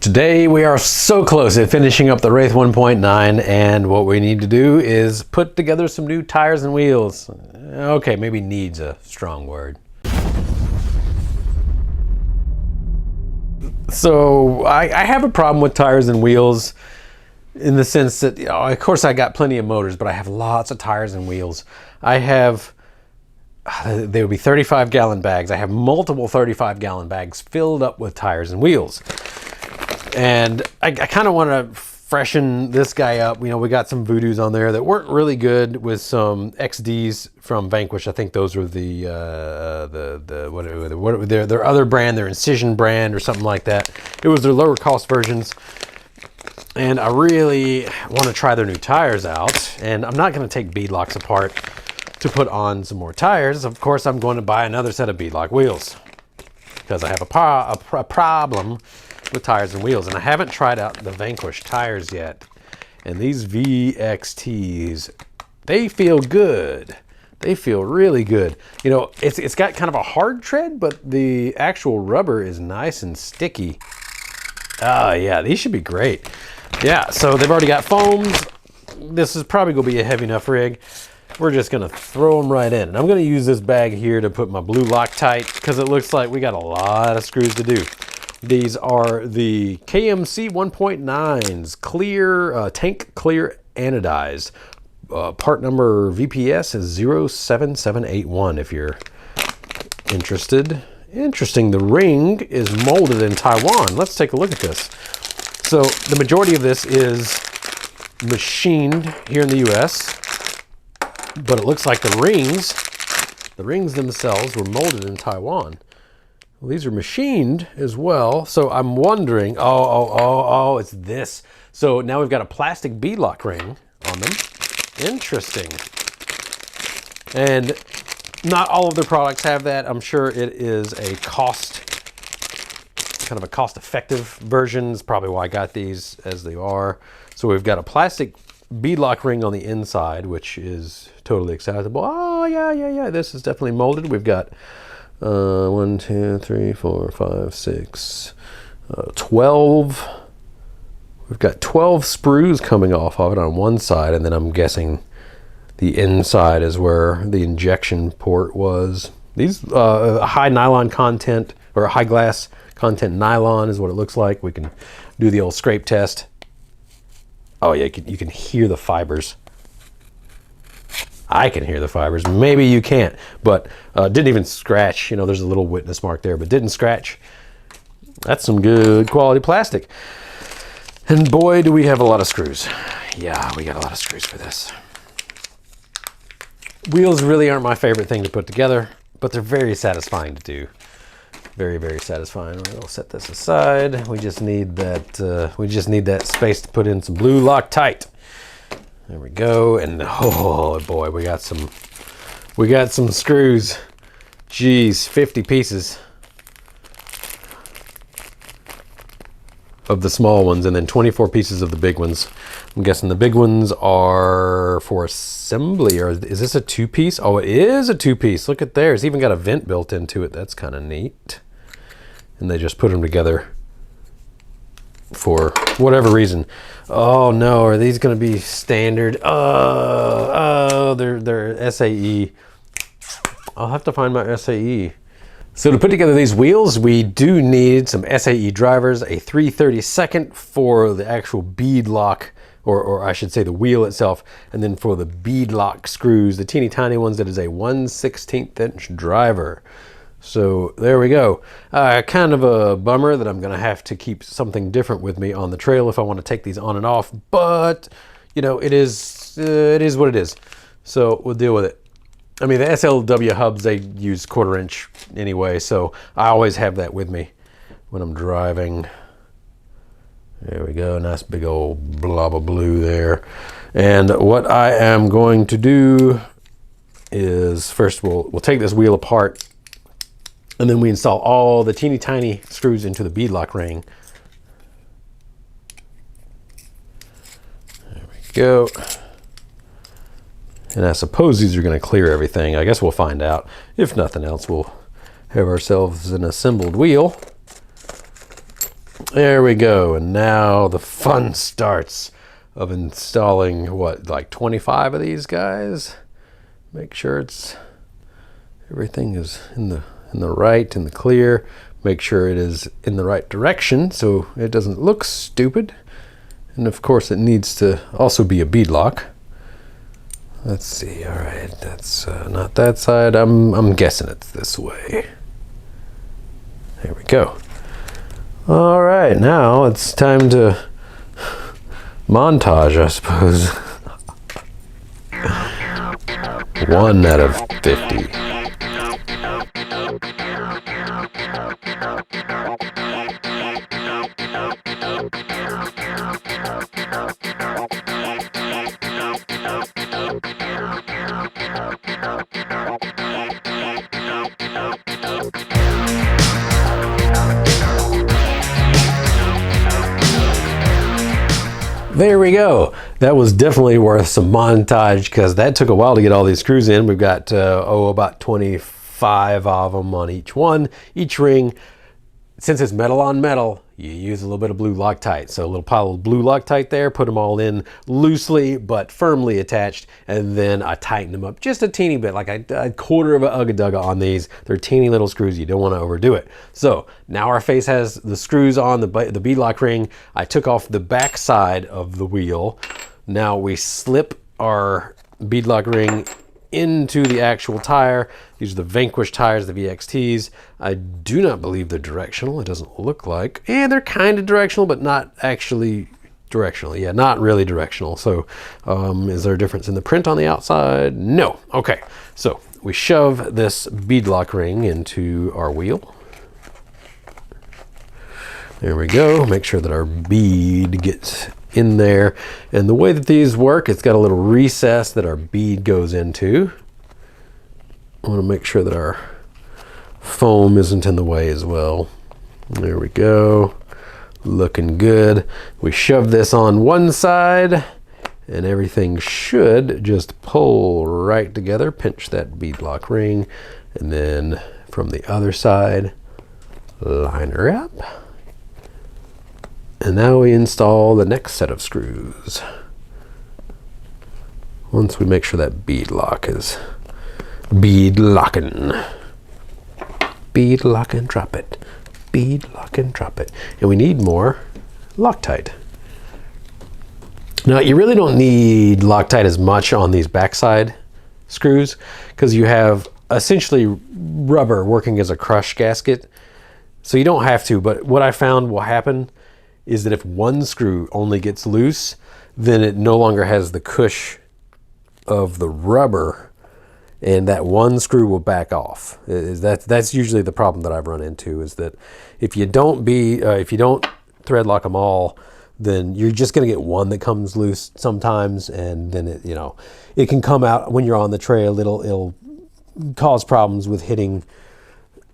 Today we are so close at finishing up the Wraith 1.9, and what we need to do is put together some new tires and wheels. Okay, maybe needs a strong word. So I have a problem with tires and wheels in the sense that, of course I got plenty of motors, but I have lots of tires and wheels. They would be 35-gallon bags. I have multiple 35-gallon bags filled up with tires and wheels. And I kind of want to freshen this guy up. You know, we got some Voodoos on there that weren't really good with some XDs from Vanquish. I think those were their other brand, their Incision brand or something like that. It was their lower cost versions. And I really want to try their new tires out. And I'm not going to take beadlocks apart to put on some more tires. Of course, I'm going to buy another set of beadlock wheels because I have a problem with tires and wheels, and I haven't tried out the Vanquish tires yet. And these VXTs, they feel good. They feel really good. You know, it's got kind of a hard tread, but the actual rubber is nice and sticky. Oh yeah, these should be great. Yeah, so they've already got foams. This is probably gonna be a heavy enough rig. We're just gonna throw them right in. And I'm gonna use this bag here to put my blue Loctite because it looks like we got a lot of screws to do. These are the KMC 1.9s, clear, tank clear anodized. Part number VPS is 07781 if you're interested. Interesting, the ring is molded in Taiwan. Let's take a look at this. So the majority of this is machined here in the US, but it looks like the rings themselves were molded in Taiwan. Well, these are machined as well, so I'm wondering, it's this. So now we've got a plastic beadlock ring on them. Interesting. And not all of their products have that. I'm sure it is a kind of a cost-effective version. That's probably why I got these as they are. So we've got a plastic beadlock ring on the inside, which is totally acceptable. Oh, yeah, this is definitely molded. We've got 1, 2, 3, 4, 5, 6, 12. We've got 12 sprues coming off of it on one side, and then I'm guessing the inside is where the injection port was. These high nylon content, or high glass content nylon is what it looks like. We can do the old scrape test. Oh yeah, you can hear the fibers. I can hear the fibers. Maybe you can't, but didn't even scratch. You know, there's a little witness mark there, but didn't scratch. That's some good quality plastic. And boy, do we have a lot of screws. Yeah, we got a lot of screws for this. Wheels really aren't my favorite thing to put together, but they're very satisfying to do. Very, very satisfying. We'll set this aside. We just need that. We just need that space to put in some blue Loctite. There we go. And oh boy, we got some screws. Geez, 50 pieces of the small ones, and then 24 pieces of the big ones. I'm guessing the big ones are for assembly, or is this a two-piece? Oh, it is a two-piece. Look at there. It's even got a vent built into it. That's kind of neat. And they just put them together for whatever reason. Oh no, are these going to be standard? They're SAE. I'll have to find my SAE. So to put together these wheels, we do need some SAE drivers, a 3/32 for the actual beadlock, or I should say the wheel itself, and then for the beadlock screws, the teeny tiny ones, that is a 1/16 inch driver. So there we go. Kind of a bummer that I'm going to have to keep something different with me on the trail if I want to take these on and off, but you know, it is what it is. So we'll deal with it. I mean, the SLW hubs, they use 1/4 inch anyway, so I always have that with me when I'm driving. There we go, nice big old blob of blue there. And what I am going to do is first we'll take this wheel apart, and then we install all the teeny tiny screws into the beadlock ring. There we go. And I suppose these are going to clear everything. I guess we'll find out. If nothing else, we'll have ourselves an assembled wheel. There we go. And now the fun starts of installing, what, like 25 of these guys? Make sure everything is in the right, in the clear. Make sure it is in the right direction so it doesn't look stupid. And of course it needs to also be a beadlock. Let's see. All right, that's not that side. I'm guessing it's this way. There we go. All right, now it's time to montage, I suppose. 1 out of 50. There we go. That was definitely worth some montage because that took a while to get all these screws in. We've got, about 25 of them on each one. Each ring, since it's metal on metal, you use a little bit of blue Loctite. So a little pile of blue Loctite there, put them all in loosely but firmly attached, and then I tighten them up just a teeny bit, like a quarter of a ugga-dugga on these. They're teeny little screws. You don't want to overdo it. So now our face has the screws on the beadlock ring. I took off the back side of the wheel. Now we slip our beadlock ring into the actual tire. These are the Vanquish tires, the VXTs. I do not believe they're directional. It doesn't look like. And they're kind of directional, but not actually directional. Yeah, not really directional. So is there a difference in the print on the outside? No. Okay, so we shove this beadlock ring into our wheel. There we go. Make sure that our bead gets in there. And the way that these work, it's got a little recess that our bead goes into. I want to make sure that our foam isn't in the way as well. There we go. Looking good. We shove this on one side and everything should just pull right together. Pinch that beadlock ring, and then from the other side, line her up. And now we install the next set of screws. Once we make sure that beadlock is beadlocking. Beadlock and drop it. Beadlock and drop it. And we need more Loctite. Now you really don't need Loctite as much on these backside screws because you have essentially rubber working as a crush gasket. So you don't have to, but what I found will happen is that if one screw only gets loose, then it no longer has the cush of the rubber, and that one screw will back off. That's usually the problem that I've run into, is that if you don't thread lock them all, then you're just going to get one that comes loose sometimes, and then it can come out when you're on the trail. It'll cause problems with hitting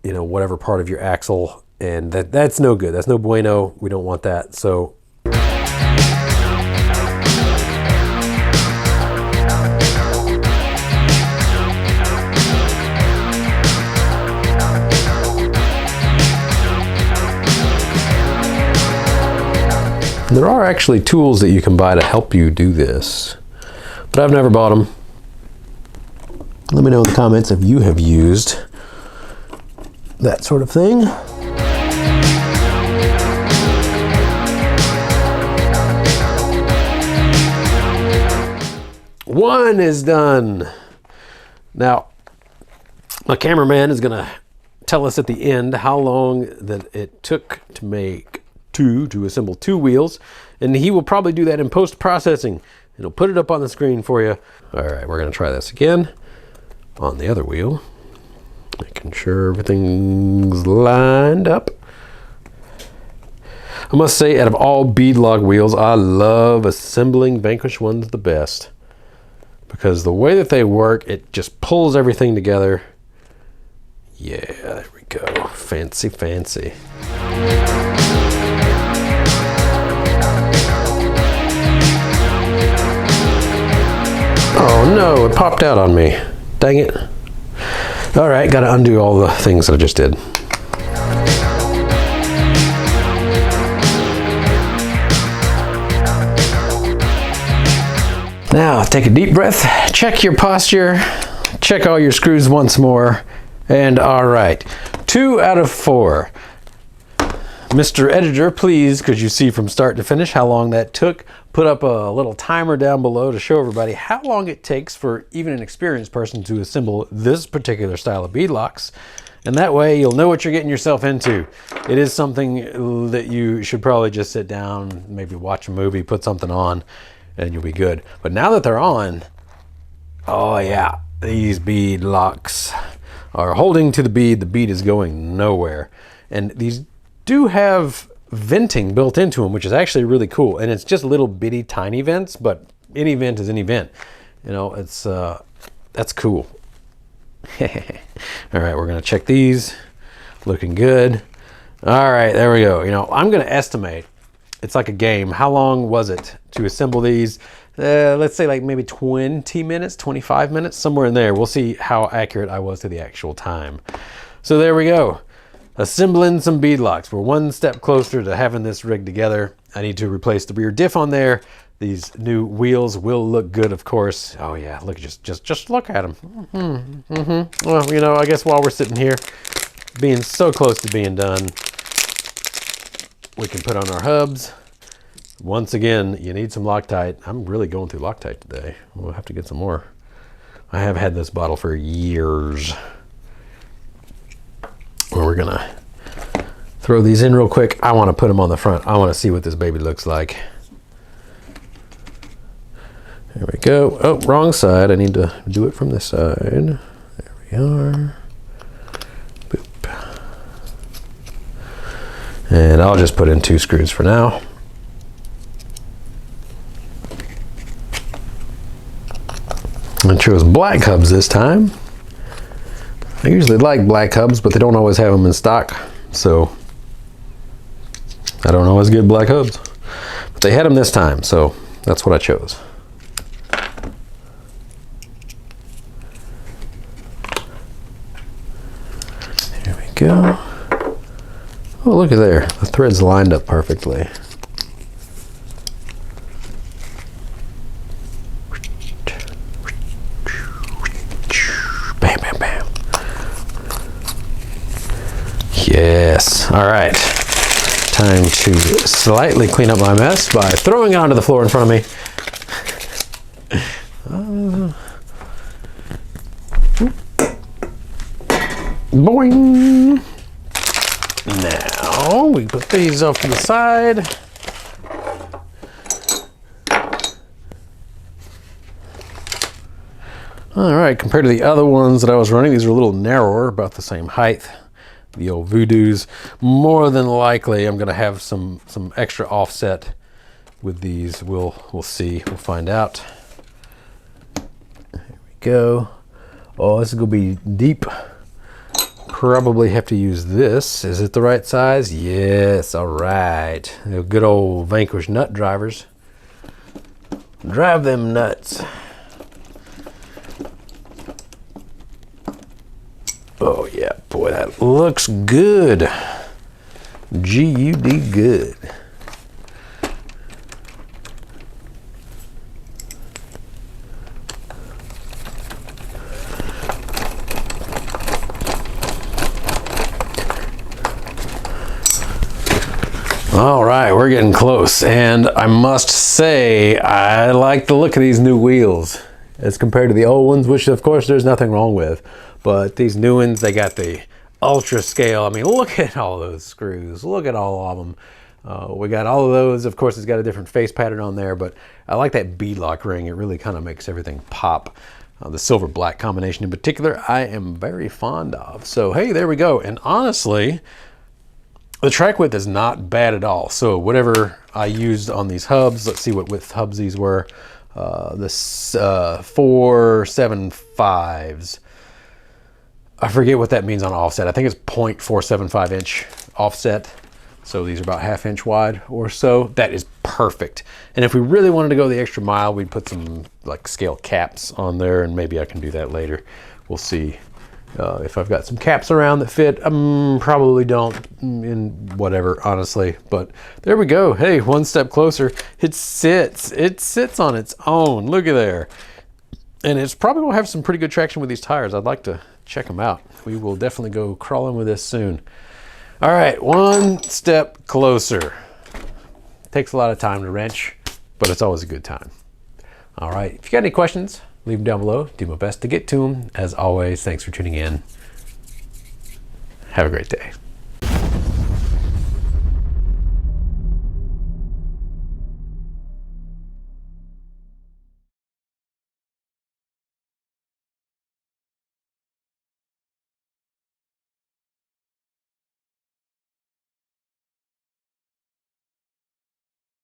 whatever part of your axle. And that's no good. That's no bueno. We don't want that. So there are actually tools that you can buy to help you do this, but I've never bought them. Let me know in the comments if you have used that sort of thing. One is done. Now, my cameraman is gonna tell us at the end how long that it took to assemble 2 wheels, and he will probably do that in post-processing. He'll put it up on the screen for you. All right, we're gonna try this again on the other wheel, making sure everything's lined up. I must say, out of all beadlock wheels, I love assembling Vanquish ones the best, because the way that they work, it just pulls everything together. Yeah, there we go. Fancy, fancy. Oh no, it popped out on me. Dang it. All right, gotta undo all the things that I just did. Now take a deep breath, check your posture, check all your screws once more, and all right, 2 out of 4. Mr. Editor, please, could you see from start to finish how long that took? Put up a little timer down below to show everybody how long it takes for even an experienced person to assemble this particular style of beadlocks. And that way you'll know what you're getting yourself into. It is something that you should probably just sit down, maybe watch a movie, put something on, and you'll be good. But now that they're on, oh yeah, these beadlocks are holding to the bead is going nowhere. And these do have venting built into them, which is actually really cool. And it's just little bitty tiny vents, but any vent is any vent. You know, it's that's cool. All right, we're gonna check these. Looking good. All right, there we go. You know, I'm gonna estimate, it's like a game. How long was it to assemble these? Let's say like maybe 20 minutes, 25 minutes, somewhere in there. We'll see how accurate I was to the actual time. So there we go. Assembling some beadlocks. We're one step closer to having this rig together. I need to replace the rear diff on there. These new wheels will look good, of course. Oh yeah, look, just look at them. Well, you know, I guess while we're sitting here, being so close to being done, we can put on our hubs. Once again, you need some Loctite. I'm really going through Loctite today. We'll have to get some more. I have had this bottle for years. Well, we're gonna throw these in real quick. I want to put them on the front. I want to see what this baby looks like. There we go. Oh, wrong side. I need to do it from this side. There we are. Boop. And I'll just put in 2 screws for now. I chose black hubs this time. I usually like black hubs, but they don't always have them in stock, so I don't always get black hubs. But they had them this time, so that's what I chose. There we go. Oh, look at there. The threads lined up perfectly. Bam, bam, bam. Yes. All right. Time to slightly clean up my mess by throwing it onto the floor in front of me. Boing. Now we put these off to the side. All right, compared to the other ones that I was running, these are a little narrower, about the same height. The old Voodoos. More than likely, I'm going to have some extra offset with these. We'll see. We'll find out. There we go. Oh, this is going to be deep. Probably have to use this. Is it the right size? Yes. All right. The good old Vanquish nut drivers. Drive them nuts. Oh yeah, boy, that looks good. G-U-D good. All right, we're getting close, and I must say I like the look of these new wheels as compared to the old ones, which of course there's nothing wrong with. But these new ones, they got the ultra scale. I mean, look at all those screws. Look at all of them. We got all of those. Of course, it's got a different face pattern on there, but I like that beadlock ring. It really kind of makes everything pop. The silver black combination in particular, I am very fond of. So, hey, there we go. And honestly, the track width is not bad at all. So whatever I used on these hubs, let's see what width hubs these were. This 475s. I forget what that means on offset. I think it's 0.475 inch offset. So these are about 1/2 inch wide or so. That is perfect. And if we really wanted to go the extra mile, we'd put some like scale caps on there, and maybe I can do that later. We'll see. If I've got some caps around that fit, probably don't, in whatever, honestly. But there we go. Hey, one step closer. It sits on its own. Look at there. And it's probably will have some pretty good traction with these tires. I'd like to check them out. We will definitely go crawling with this soon. All right, one step closer. Takes a lot of time to wrench, but it's always a good time. All right, if you got any questions, leave them down below. Do my best to get to them. As always, thanks for tuning in. Have a great day.